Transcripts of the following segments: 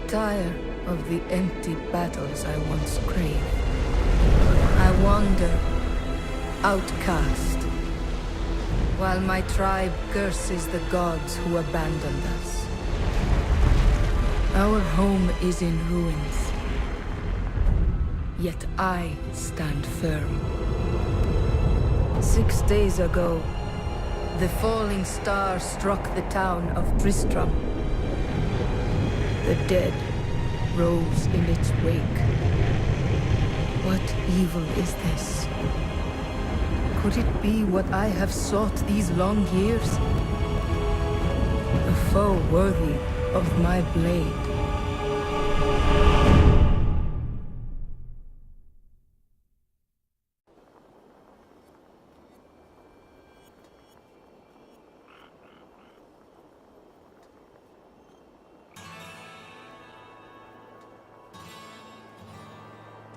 tire of the empty battles I once craved. I wander, outcast, while my tribe curses the gods who abandoned us. Our home is in ruins, yet I stand firm. 6 days ago, the falling star struck the town of Tristram. The dead rose in its wake. What evil is this? Could it be what I have sought these long years? A foe worthy of my blade.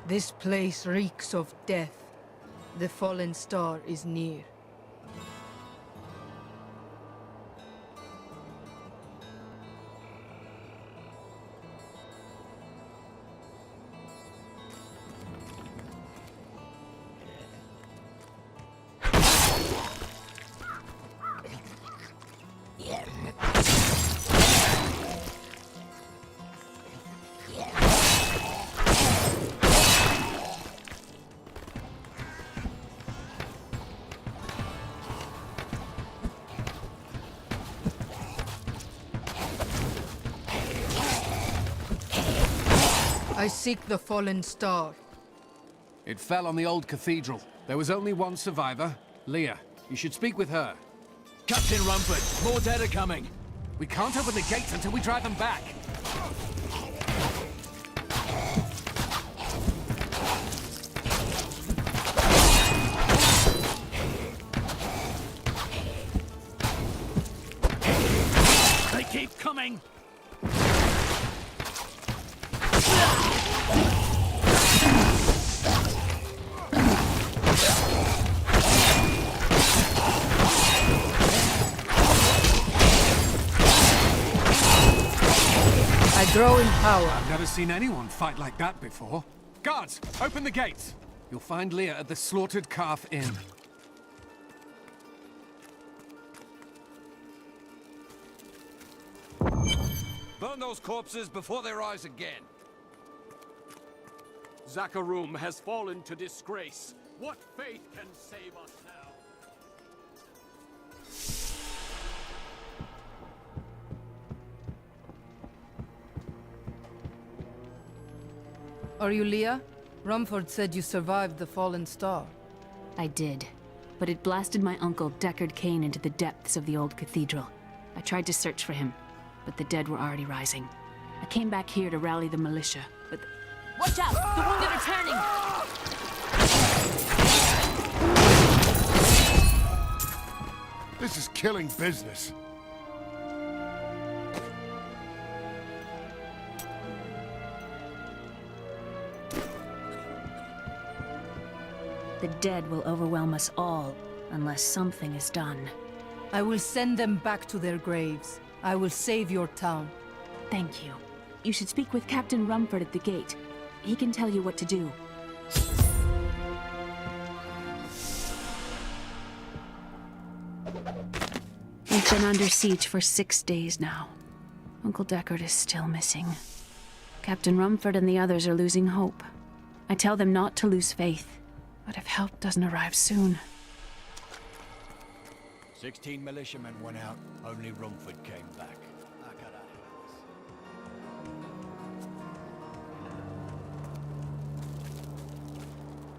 This place reeks of death. The fallen star is near. I seek the fallen star. It fell on the old cathedral. There was only one survivor, Leah. You should speak with her. Captain Rumford, more dead are coming. We can't open the gates until we drive them back. They keep coming! I grow in power. I've never seen anyone fight like that before. Guards, open the gates! You'll find Leah at the Slaughtered Calf Inn. Burn those corpses before they rise again. Zakharum has fallen to disgrace. What faith can save us now? Are you Leah? Rumford said you survived the fallen star. I did, but it blasted my uncle Deckard Cain into the depths of the old cathedral. I tried to search for him, but the dead were already rising. I came back here to rally the militia, but... Watch out! The wounded are turning! This is killing business. The dead will overwhelm us all, unless something is done. I will send them back to their graves. I will save your town. Thank you. You should speak with Captain Rumford at the gate. He can tell you what to do. We've been under siege for 6 days now. Uncle Deckard is still missing. Captain Rumford and the others are losing hope. I tell them not to lose faith. But if help doesn't arrive soon... 16 militiamen went out, only Rumford came back.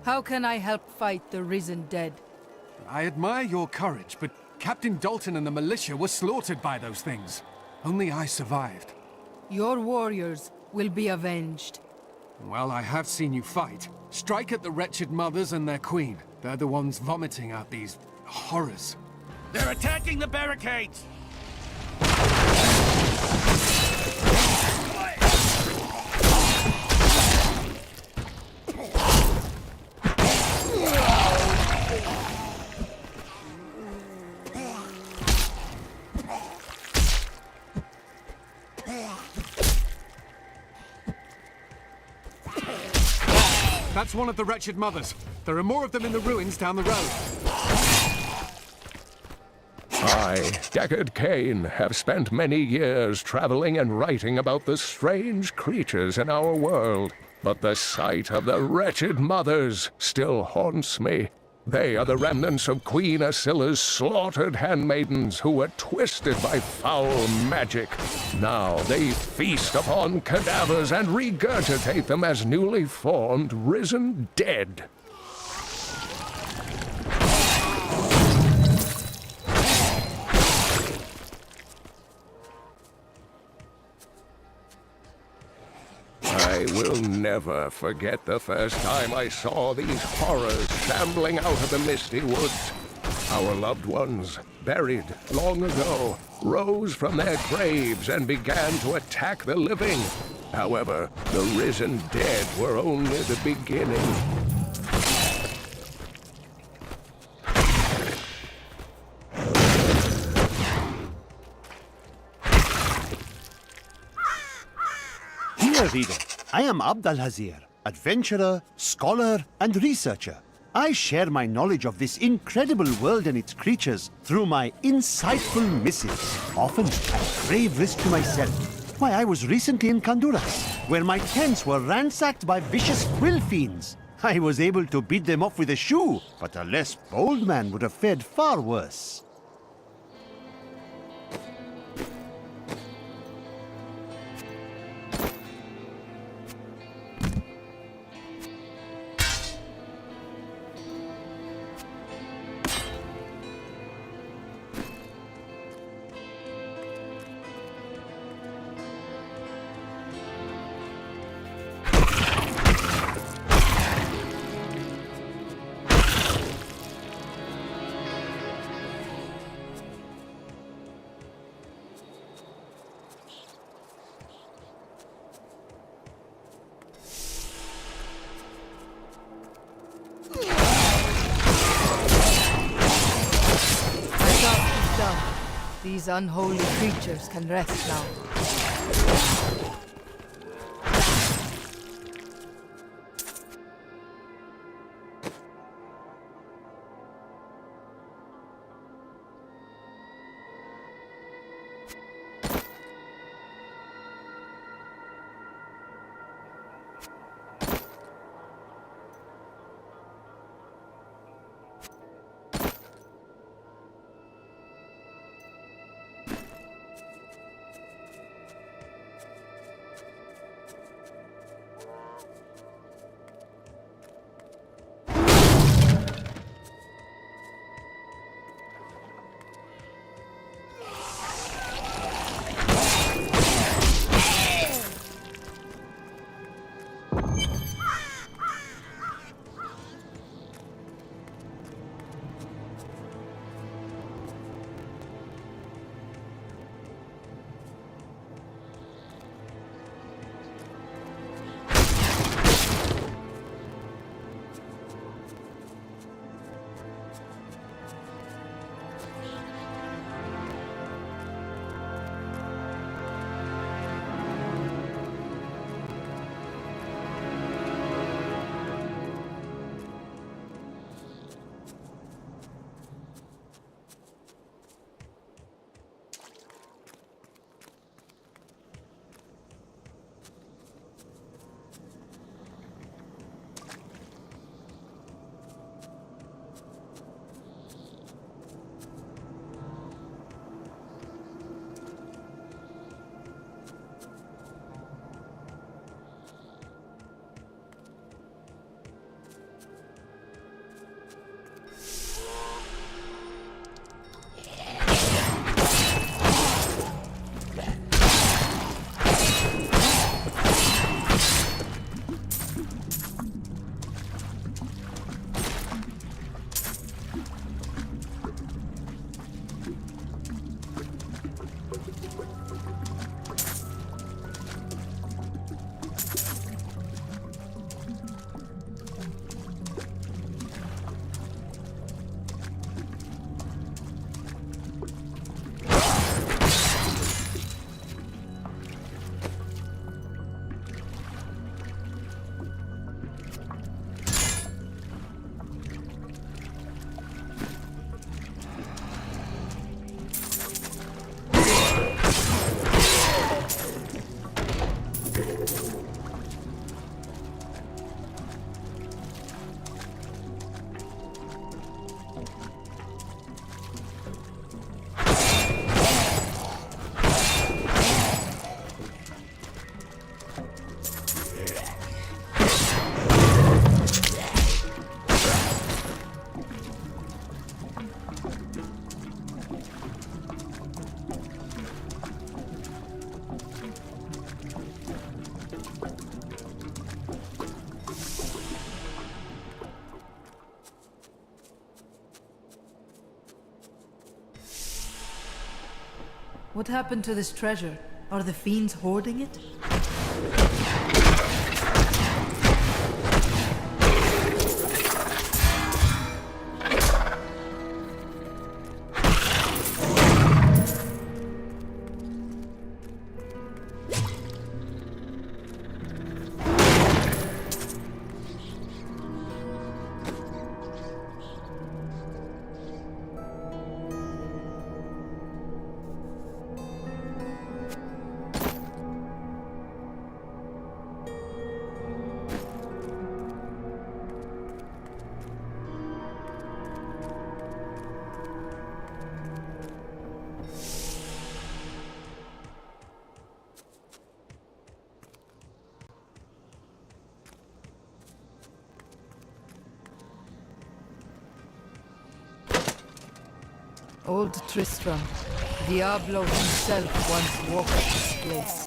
How can I help fight the risen dead? I admire your courage, but Captain Dalton and the militia were slaughtered by those things. Only I survived. Your warriors will be avenged. Well, I have seen you fight. Strike at the wretched mothers and their queen. They're the ones vomiting out these horrors. They're attacking the barricades! That's one of the wretched mothers. There are more of them in the ruins down the road. I, Deckard Cain, have spent many years traveling and writing about the strange creatures in our world. But the sight of the wretched mothers still haunts me. They are the remnants of Queen Asilla's slaughtered handmaidens who were twisted by foul magic. Now they feast upon cadavers and regurgitate them as newly formed, risen dead. I will never forget the first time I saw these horrors shambling out of the misty woods. Our loved ones, buried long ago, rose from their graves and began to attack the living. However, the risen dead were only the beginning. Dear reader, I am Abdalhazir, adventurer, scholar, and researcher. I share my knowledge of this incredible world and its creatures through my insightful missives, often at grave risk to myself. Why, I was recently in Kanduras, where my tents were ransacked by vicious quill fiends. I was able to beat them off with a shoe, but a less bold man would have fared far worse. These unholy creatures can rest now. What happened to this treasure? Are the fiends hoarding it? Old Tristram. Diablo himself once walked this place.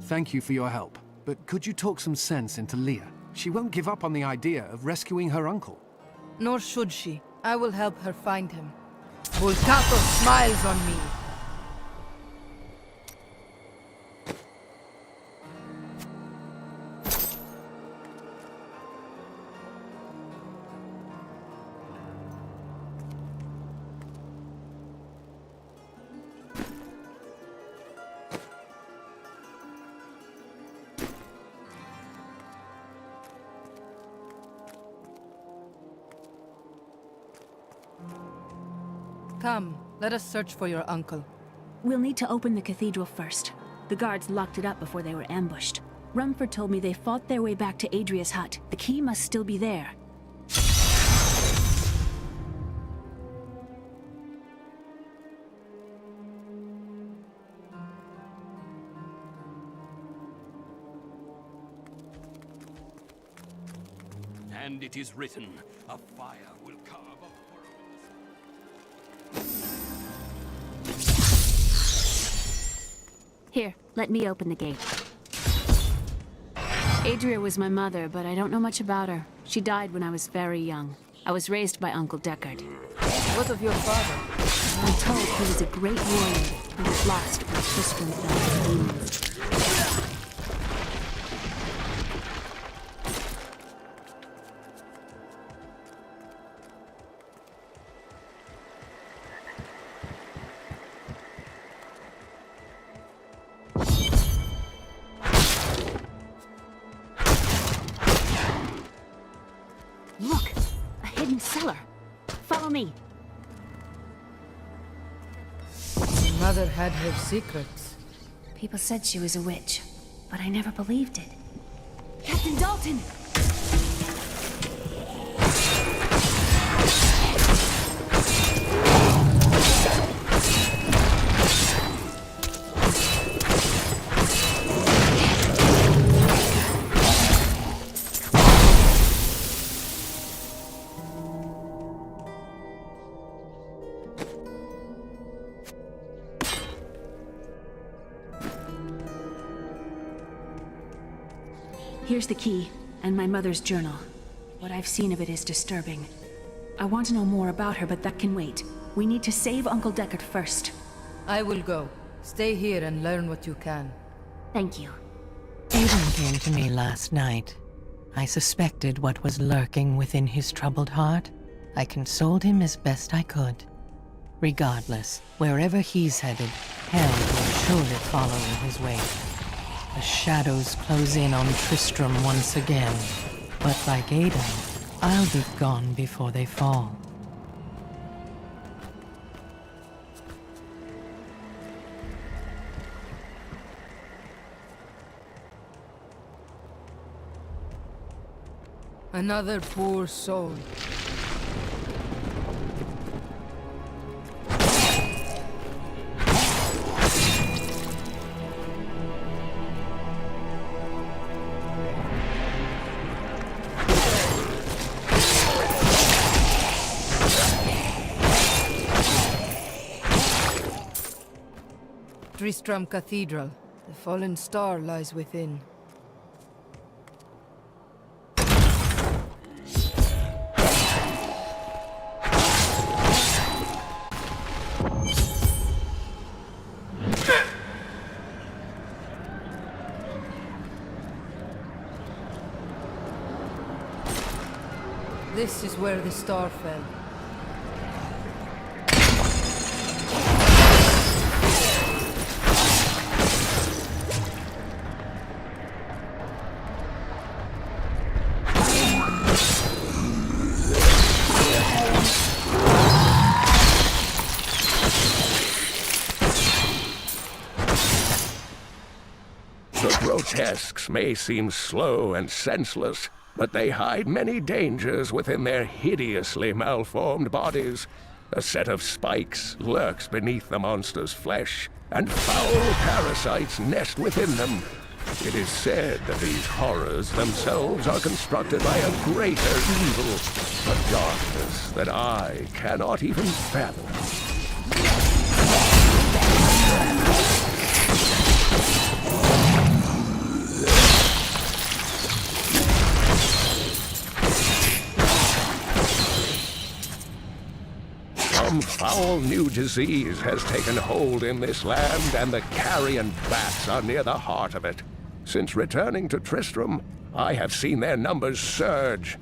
Thank you for your help, but could you talk some sense into Leah? She won't give up on the idea of rescuing her uncle. Nor should she. I will help her find him. Volcato smiles on me. Come, let us search for your uncle. We'll need to open the cathedral first. The guards locked it up before they were ambushed. Rumford told me they fought their way back to ADRIA'S hut. The key must still be there. And it is written, a fire will carve up. Here, let me open the gate. Adria was my mother, but I don't know much about her. She died when I was very young. I was raised by Uncle Deckard. What of your father? I'm told He was a great warrior who was lost when Tristram fell to the demons. Look! A hidden cellar! Follow me! Mother had her secrets. People said she was a witch, but I never believed it. Captain Dalton! Here's the key, and my mother's journal. What I've seen of it is disturbing. I want to know more about her, but that can wait. We need to save Uncle Deckard first. I will go. Stay here and learn what you can. Thank you. Aiden came to me last night. I suspected what was lurking within his troubled heart. I consoled him as best I could. Regardless, wherever he's headed, hell will surely follow in his wake. The shadows close in on Tristram once again, but like Aiden, I'll be gone before they fall. Another poor soul. Tristram Cathedral. The fallen star lies within. This is where the star fell. The grotesques may seem slow and senseless, but they hide many dangers within their hideously malformed bodies. A set of spikes lurks beneath the monster's flesh, and foul parasites nest within them. It is said that these horrors themselves are constructed by a greater evil, a darkness that I cannot even fathom. Some foul new disease has taken hold in this land, and the carrion bats are near the heart of it. Since returning to Tristram, I have seen their numbers surge.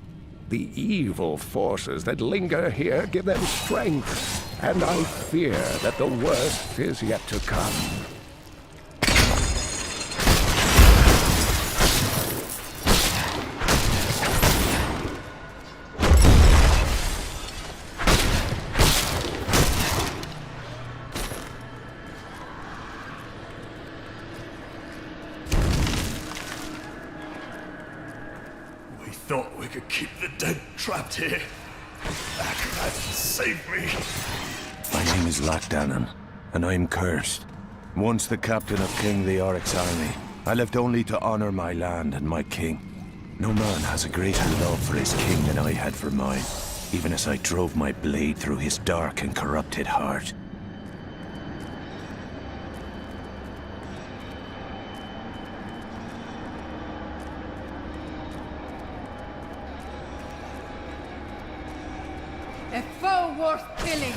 The evil forces that linger here give them strength, and I fear that the worst is yet to come. Thought we could keep the dead trapped here. Lack, save me. My name is Lackdanon, and I'm cursed. Once the captain of King Leorick's army, I lived only to honor my land and my king. No man has a greater love for his king than I had for mine, even as I drove my blade through his dark and corrupted heart. A foe worth killing!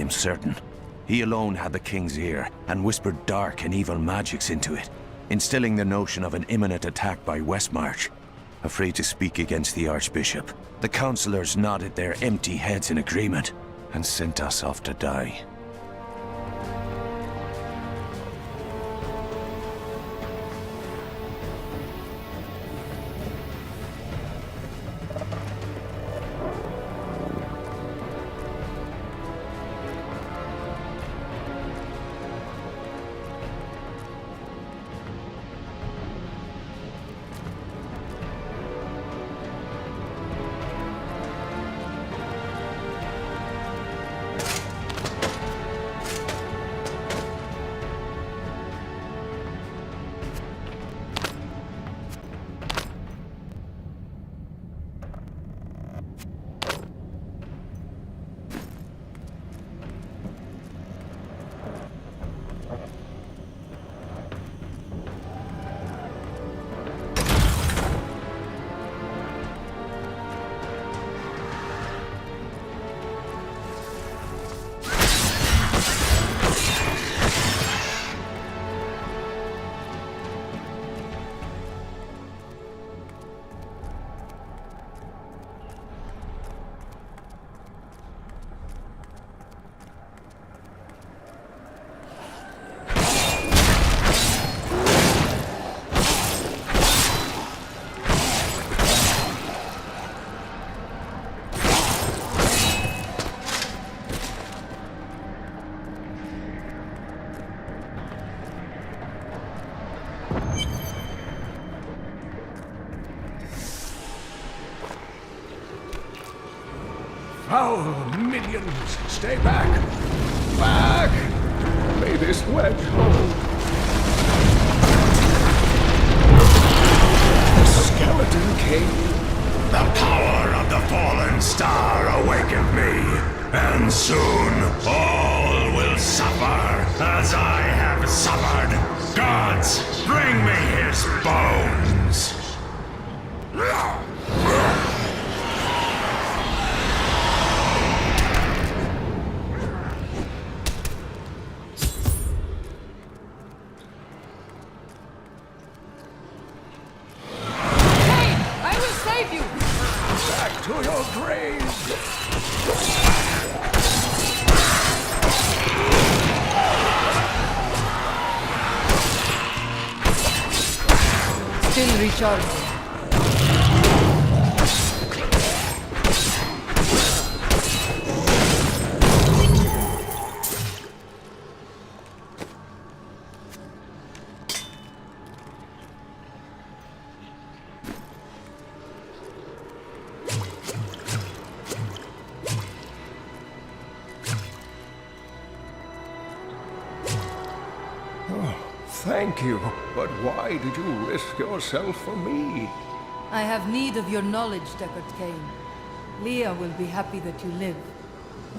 am certain. He alone had the king's ear, and whispered dark and evil magics into it, instilling the notion of an imminent attack by Westmarch. Afraid to speak against the Archbishop, the councillors nodded their empty heads in agreement, and sent us off to die. Foul minions, stay back! Back! May this wedge hold. The Skeleton King. The power of the fallen star awakened me, and soon all will suffer as I have suffered. Gods, bring me his bones! To your graves! Still recharging. Thank you, but why did you risk yourself for me? I have need of your knowledge, Deckard Cain. Leah will be happy that you live.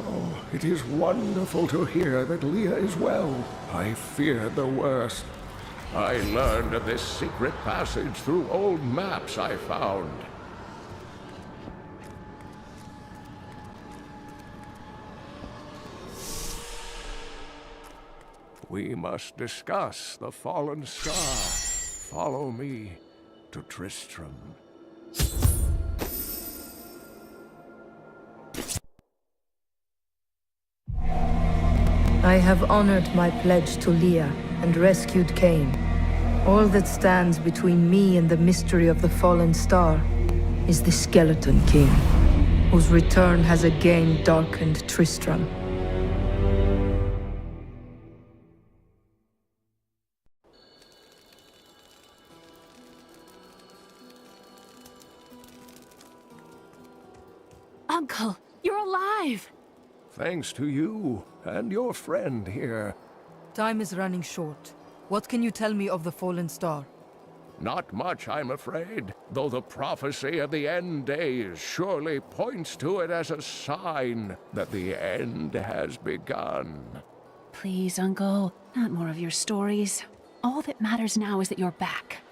Oh, it is wonderful to hear that Leah is well. I feared the worst. I learned of this secret passage through old maps I found. We must discuss the fallen star. Follow me to Tristram. I have honored my pledge to Leah and rescued Cain. All that stands between me and the mystery of the fallen star is the Skeleton King, whose return has again darkened Tristram. Uncle, you're alive! Thanks to you and your friend here. Time is running short. What can you tell me of the fallen star? Not much, I'm afraid, though the prophecy of the end days surely points to it as a sign that the end has begun. Please, Uncle, not more of your stories. All that matters now is that you're back.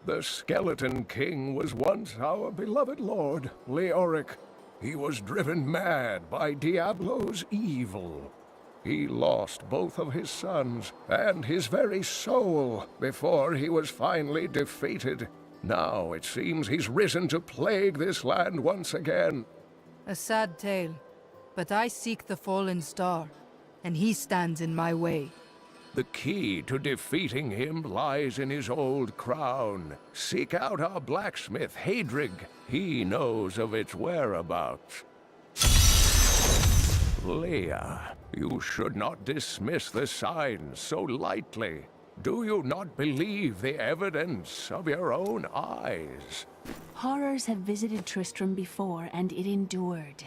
The Skeleton King was once our beloved lord, Leoric. He was driven mad by Diablo's evil. He lost both of his sons and his very soul before he was finally defeated. Now it seems he's risen to plague this land once again. A sad tale, but I seek the fallen star, and he stands in my way. The key to defeating him lies in his old crown. Seek out our blacksmith, Hadrig. He knows of its whereabouts. Leah, you should not dismiss the signs so lightly. Do you not believe the evidence of your own eyes? Horrors have visited Tristram before, and it endured.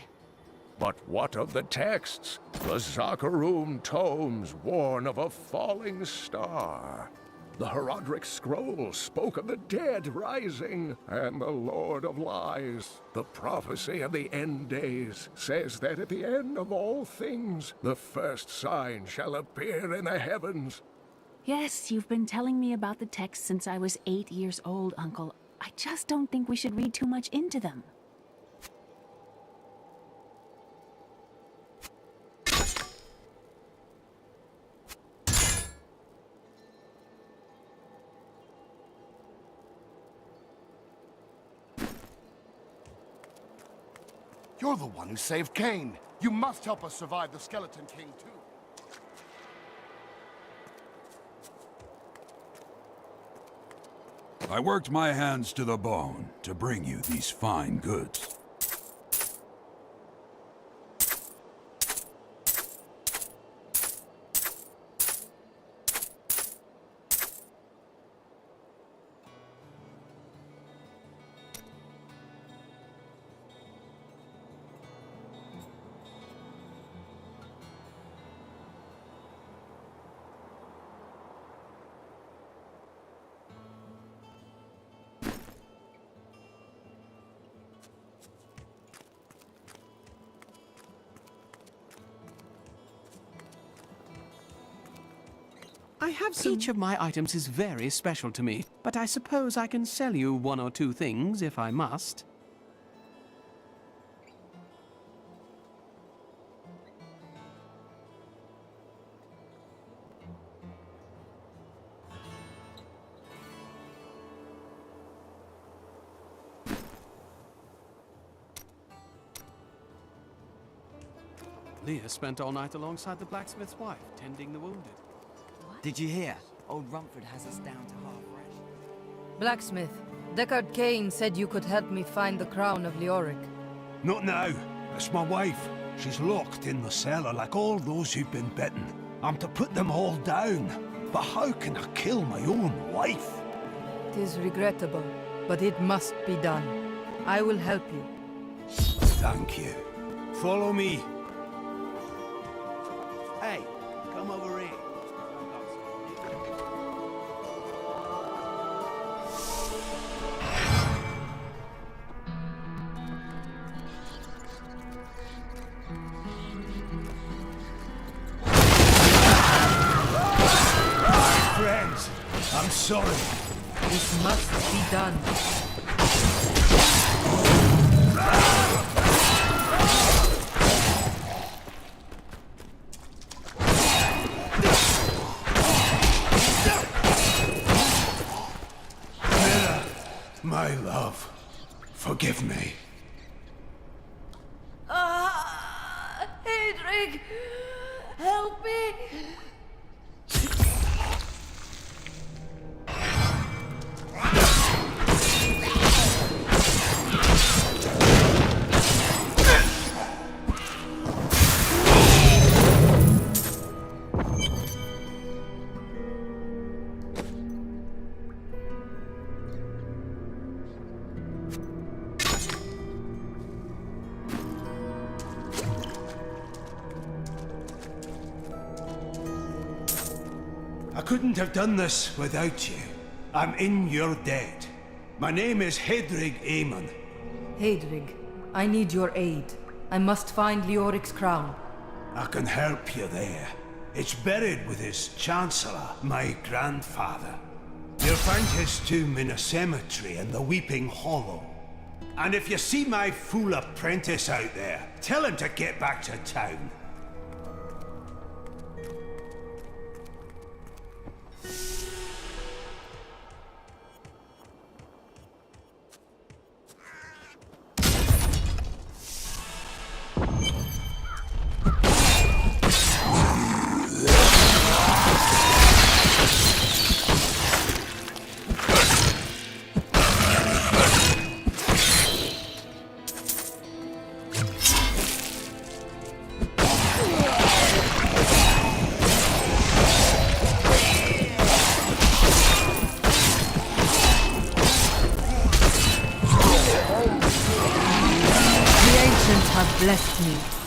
But what of the texts? The Zakarum tomes warn of a falling star. The Herodric scroll spoke of the dead rising, and the Lord of Lies. The prophecy of the end days says that at the end of all things, the first sign shall appear in the heavens. Yes, you've been telling me about the texts since I was 8 years old, Uncle. I just don't think we should read too much into them. You're the one who saved Cain. You must help us survive the Skeleton King, too. I worked my hands to the bone to bring you these fine goods. Each of my items is very special to me, but I suppose I can sell you 1 or 2 things if I must. Leah spent all night alongside the blacksmith's wife, tending the wounded. Did you hear? Old Rumford has us down to half ration. Blacksmith, Deckard Cain said you could help me find the crown of Leoric. Not now. It's my wife. She's locked in the cellar like all those who've been bitten. I'm to put them all down. But how can I kill my own wife? It is regrettable, but it must be done. I will help you. Thank you. Follow me. Hey, come over here. Friends, I'm sorry. This must be done. My love, forgive me. Hadrig, help me! I couldn't have done this without you. I'm in your debt. My name is Hadrig Aemon. Hadrig, I need your aid. I must find Leoric's crown. I can help you there. It's buried with his Chancellor, my grandfather. The You'll find his tomb in a cemetery in the Weeping Hollow. And if you see my fool apprentice out there, tell him to get back to town. Bless me.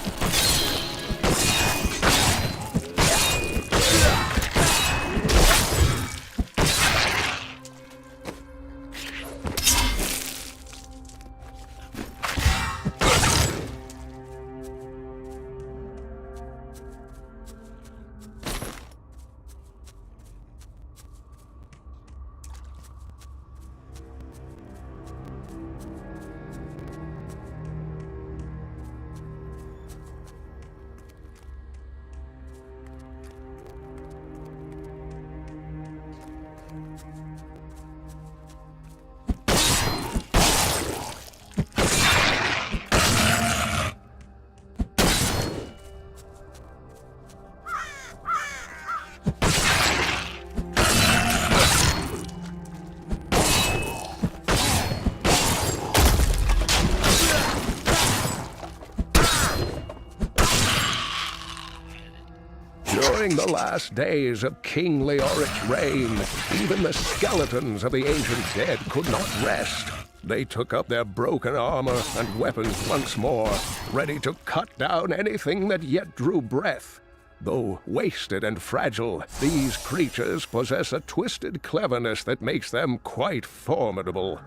During the last days of King Leoric's reign, even the skeletons of the ancient dead could not rest. They took up their broken armor and weapons once more, ready to cut down anything that yet drew breath. Though wasted and fragile, these creatures possess a twisted cleverness that makes them quite formidable.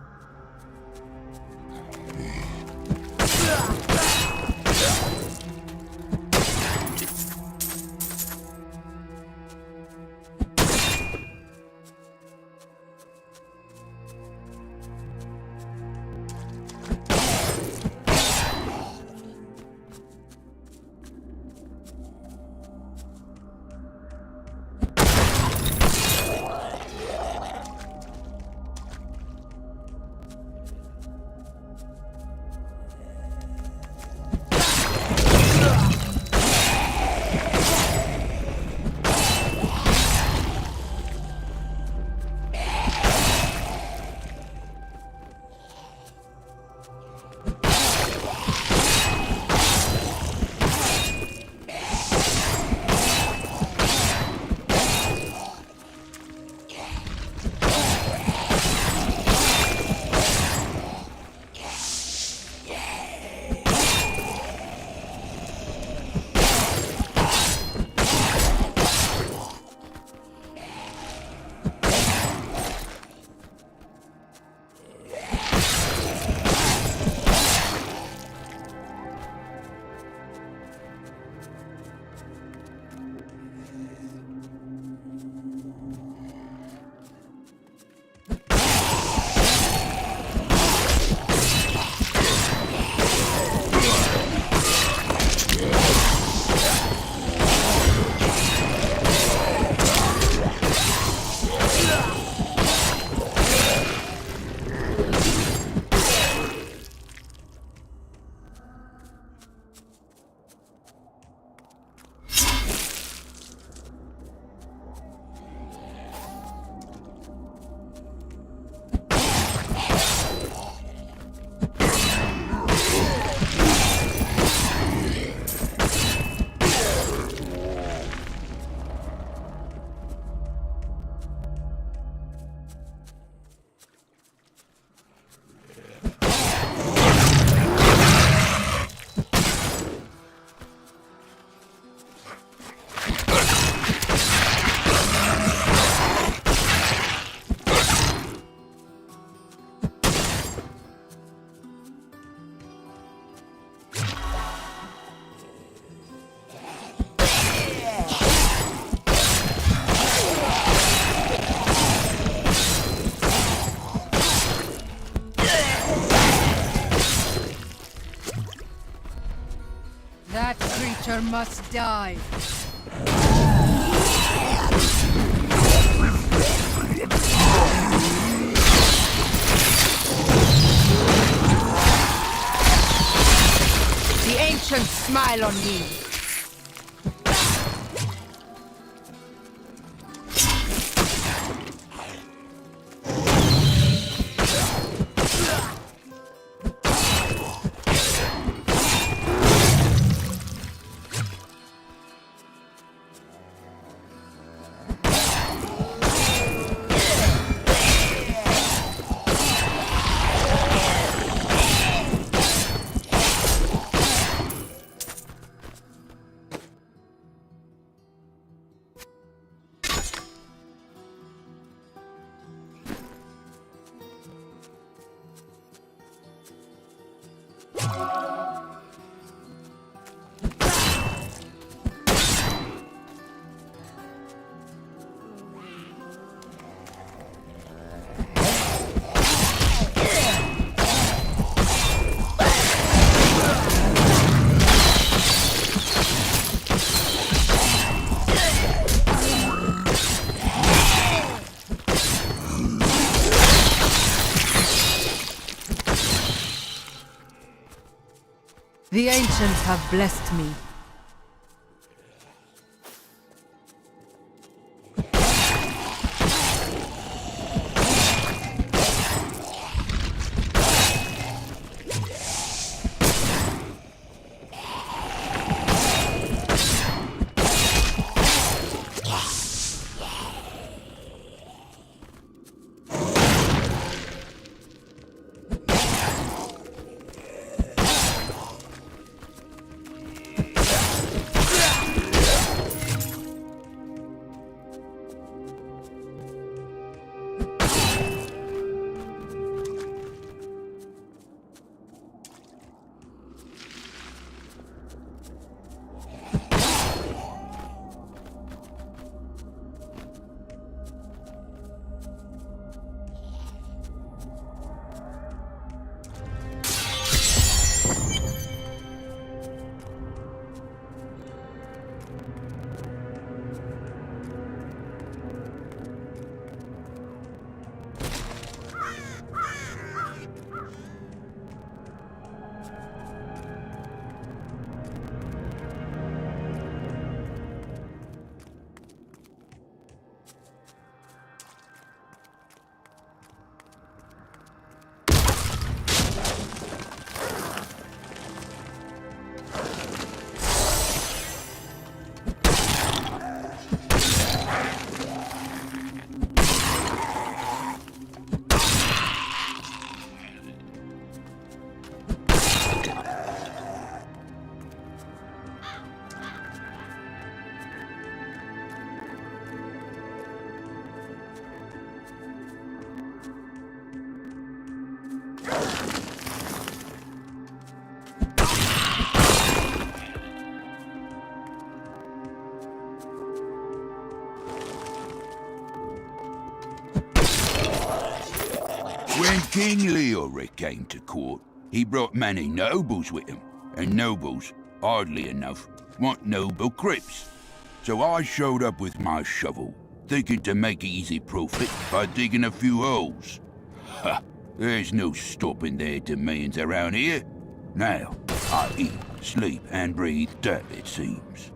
must die. The ancients smile on me. The ancients have blessed me. When King Leoric came to court, he brought many nobles with him, and nobles, oddly enough, want noble crypts. So I showed up with my shovel, thinking to make easy profit by digging a few holes. Ha! There's no stopping their demands around here. Now, I eat, sleep, and breathe dirt, it seems.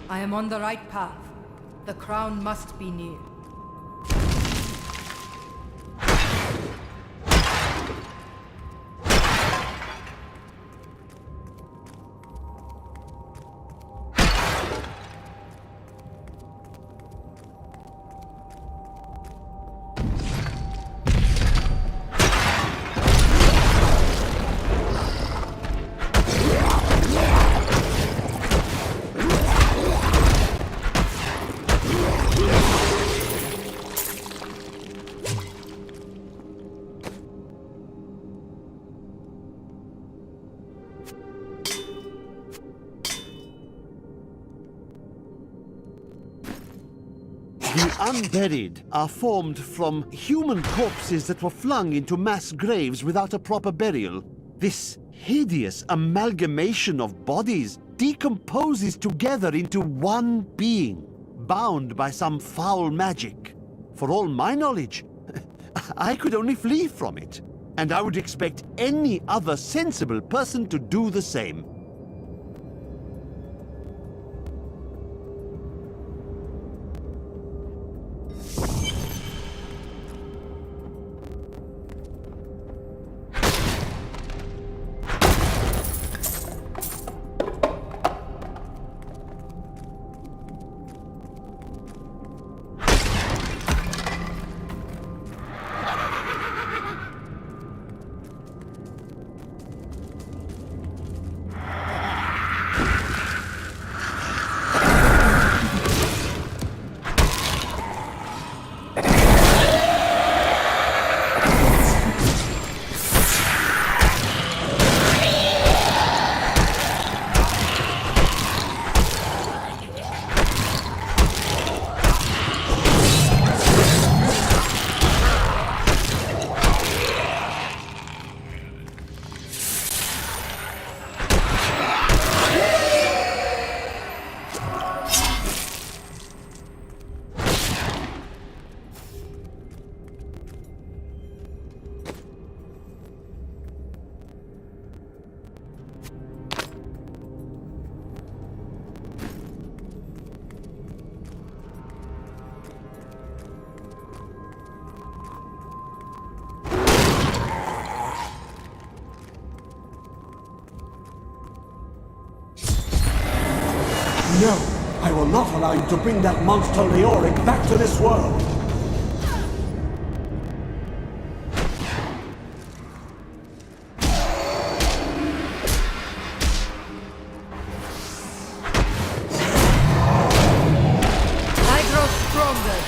I am on the right path. The crown must be near. The unburied are formed from human corpses that were flung into mass graves without a proper burial. This hideous amalgamation of bodies decomposes together into one being, bound by some foul magic. For all my knowledge, I could only flee from it, and I would expect any other sensible person to do the same. No, I will not allow you to bring that monster Leoric back to this world. I grow stronger.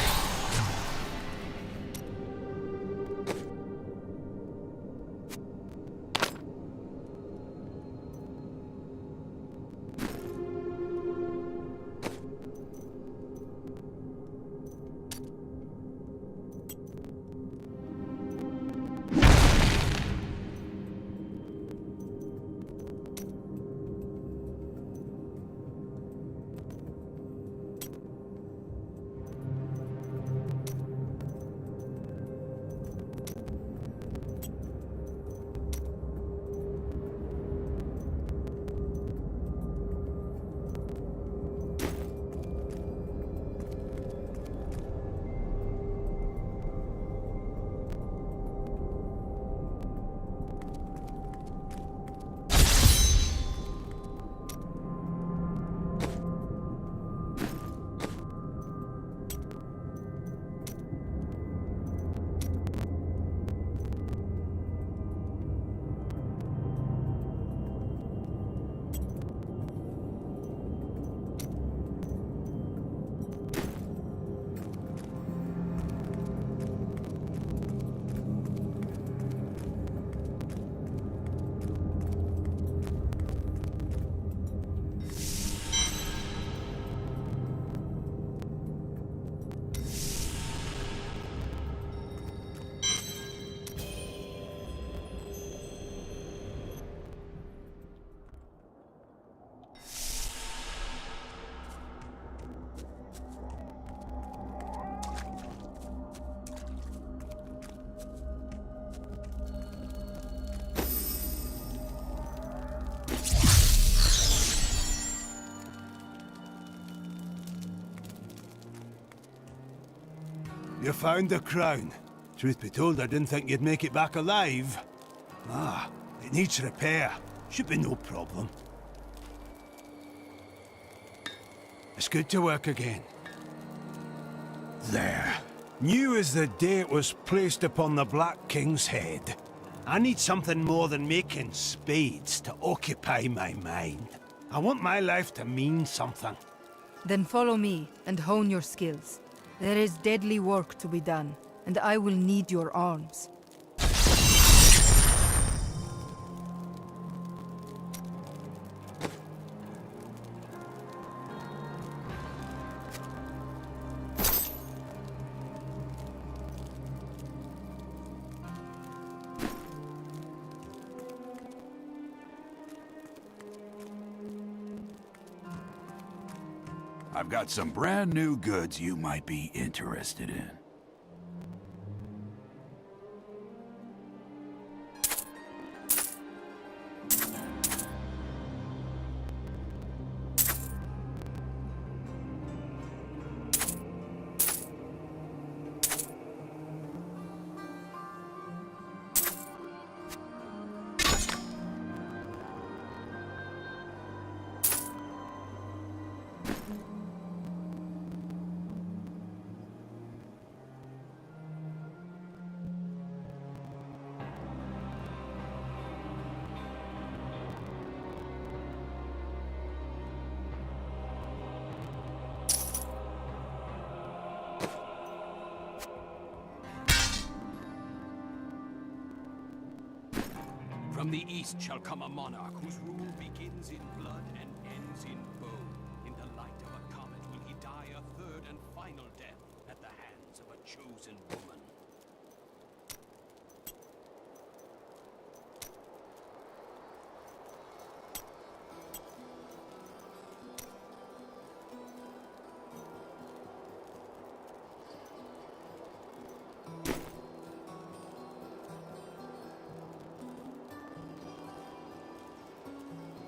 You found the crown. Truth be told, I didn't think you'd make it back alive. Ah, it needs repair. Should be no problem. It's good to work again. There. New as the day it was placed upon the Black King's head. I need something more than making spades to occupy my mind. I want my life to mean something. Then follow me and hone your skills. There is deadly work to be done, and I will need your arms. I've got some brand new goods you might be interested in. From the east shall come a monarch whose rule begins in blood and ends in